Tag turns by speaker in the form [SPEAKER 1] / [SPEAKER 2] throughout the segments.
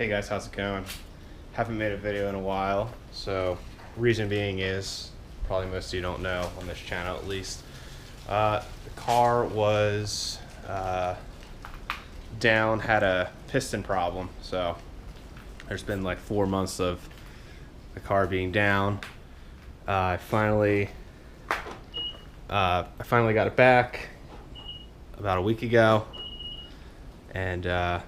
[SPEAKER 1] Hey guys, how's it going? Haven't made a video in a while, so reason being is probably most of you don't know on this channel at least. The car was down, had a piston problem, so there's been like 4 months of the car being down. I finally got it back about a week ago, and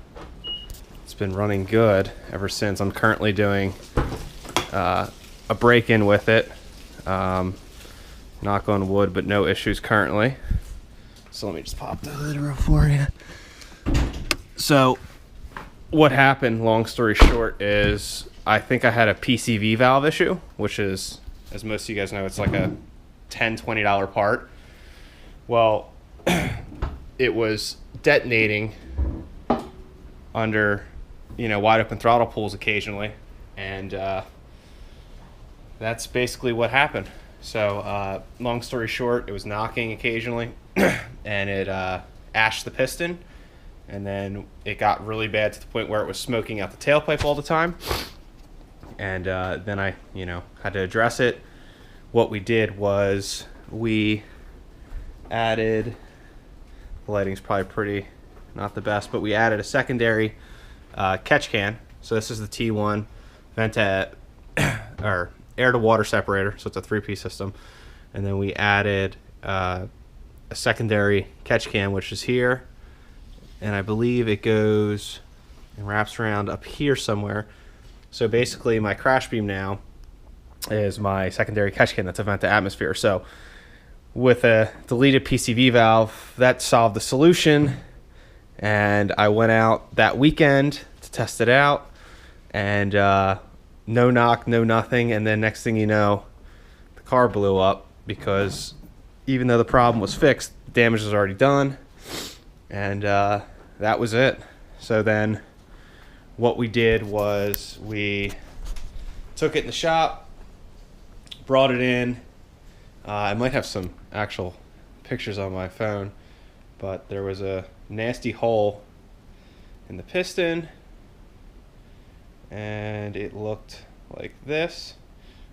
[SPEAKER 1] it's been running good ever since. I'm currently doing a break-in with it. Knock on wood, but no issues currently. So let me just pop the hood real for you. So what happened, long story short, is I think I had a PCV valve issue, which is, as most of you guys know, it's like a $10, $20 part. Well, it was detonating under, wide open throttle pulls occasionally, and that's basically what happened. So long story short, it was knocking occasionally, and it ashed the piston, and then it got really bad to the point where it was smoking out the tailpipe all the time. And then I had to address it. What we did was we added, the lighting's probably pretty not the best, but we added a secondary catch can. So this is the T1 vent or air to water separator, so it's a 3-piece system. And then we added a secondary catch can, which is here, and I believe it goes and wraps around up here somewhere. So basically my crash beam now is my secondary catch can that's a vent to atmosphere. So with a deleted PCV valve, that solved the solution. And I went out that weekend to test it out, and no knock, no nothing. And then next thing you know, the car blew up, because even though the problem was fixed, the damage was already done. And that was it. So then what we did was we took it in the shop, brought it in. I might have some actual pictures on my phone, but there was a nasty hole in the piston, and it looked like this.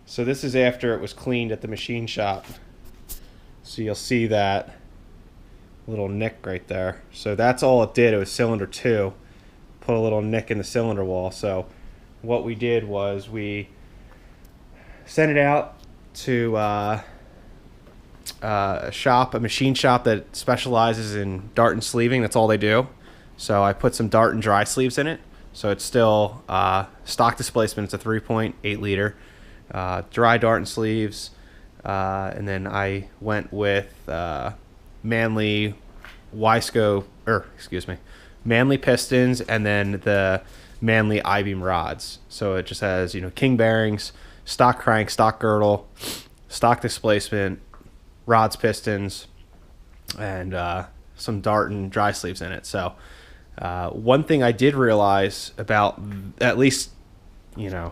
[SPEAKER 1] So this is after it was cleaned at the machine shop. So you'll see that little nick right there. So that's all it did. It was cylinder 2. Put a little nick in the cylinder wall. So what we did was we sent it out to a machine shop that specializes in dart and sleeving. That's all they do. So I put some dart and dry sleeves in it. So it's still stock displacement. It's a 3.8 liter dry dart and sleeves. And then I went with Manley Manley pistons, and then the Manley I-beam rods. So it just has, king bearings, stock crank, stock girdle, stock displacement, rods, pistons, and some dart and dry sleeves in it. So one thing I did realize about, at least, one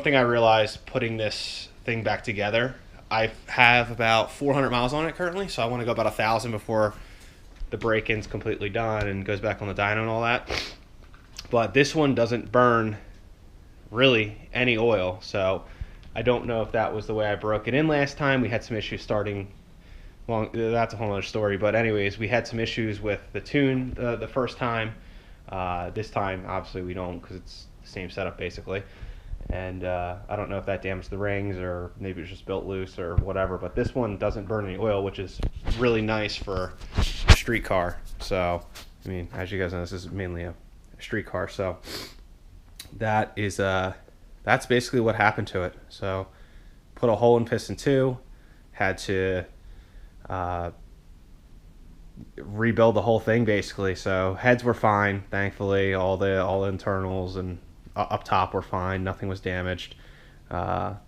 [SPEAKER 1] thing I realized putting this thing back together, I have about 400 miles on it currently, so I want to go about 1,000 before the break-in's completely done and goes back on the dyno and all that. But this one doesn't burn really any oil, so I don't know if that was the way I broke it in last time. We had some issues starting, well, that's a whole other story, but anyways, we had some issues with the tune the first time. This time, obviously, we don't, because it's the same setup basically. And I don't know if that damaged the rings, or maybe it was just built loose or whatever, but this one doesn't burn any oil, which is really nice for a street car. So, I mean, as you guys know, this is mainly a street car, so that is that's basically what happened to it. So put a hole in piston 2, had to rebuild the whole thing basically. So heads were fine, thankfully. All the internals and up top were fine, nothing was damaged. But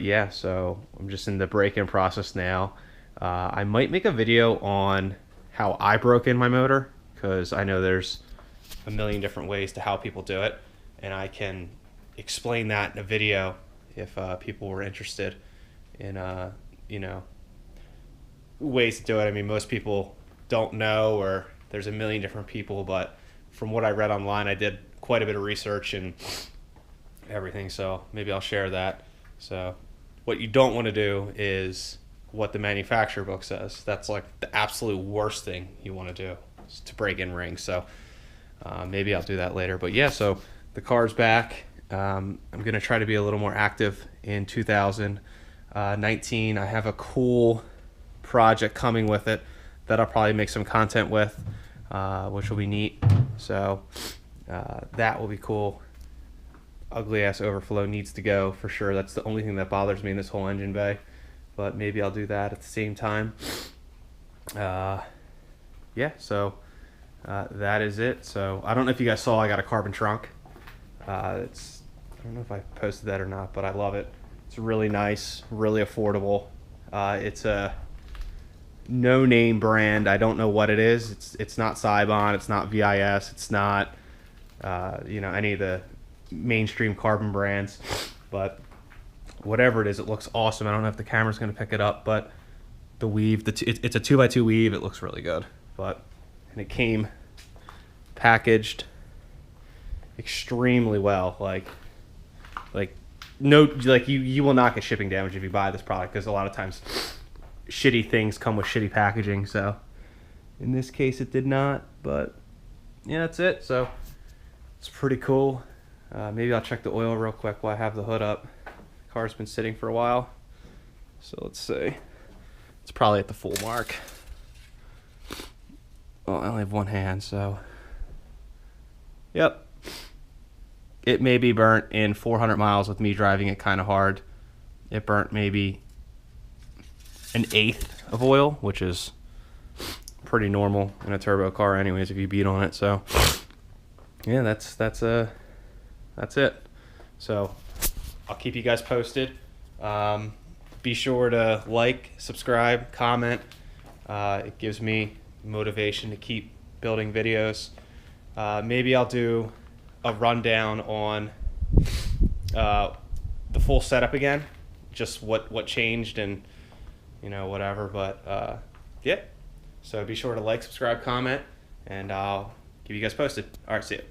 [SPEAKER 1] yeah, so I'm just in the break-in process now. I might make a video on how I broke in my motor, because I know there's a million different ways to how people do it, and I can explain that in a video if people were interested in ways to do it. I mean, most people don't know, or there's a million different people, but from what I read online, I did quite a bit of research and everything, so maybe I'll share that. So what you don't want to do is what the manufacturer book says. That's like the absolute worst thing you want to do, is to break in rings. So maybe I'll do that later. But yeah, so the car's back. I'm going to try to be a little more active in 2019. I have a cool project coming with it that I'll probably make some content with, which will be neat. So that will be cool. Ugly ass overflow needs to go for sure. That's the only thing that bothers me in this whole engine bay, but maybe I'll do that at the same time. Yeah, so that is it. So I don't know if you guys saw, I got a carbon trunk. I don't know if I posted that or not, but I love it. It's really nice, really affordable. It's a no-name brand. I don't know what it is. It's not Cybon, it's not VIS, it's not any of the mainstream carbon brands, but whatever it is, it looks awesome. I don't know if the camera's going to pick it up, but the weave, it's a 2x2 weave. It looks really good, and it came packaged extremely well. You will not get shipping damage if you buy this product, because a lot of times shitty things come with shitty packaging. So in this case, it did not. But yeah, that's it. So it's pretty cool. Maybe I'll check the oil real quick while I have the hood up. The car's been sitting for a while, so let's see. It's probably at the full mark. Well, I only have one hand, so yep. It may be burnt in 400 miles with me driving it kind of hard. It burnt maybe 1/8 of oil, which is pretty normal in a turbo car anyways if you beat on it. So yeah, that's it. So I'll keep you guys posted. Be sure to like, subscribe, comment. It gives me motivation to keep building videos. Maybe I'll do a rundown on the full setup again, just what changed and whatever. But yeah, so be sure to like, subscribe, comment, and I'll keep you guys posted. All right, see ya.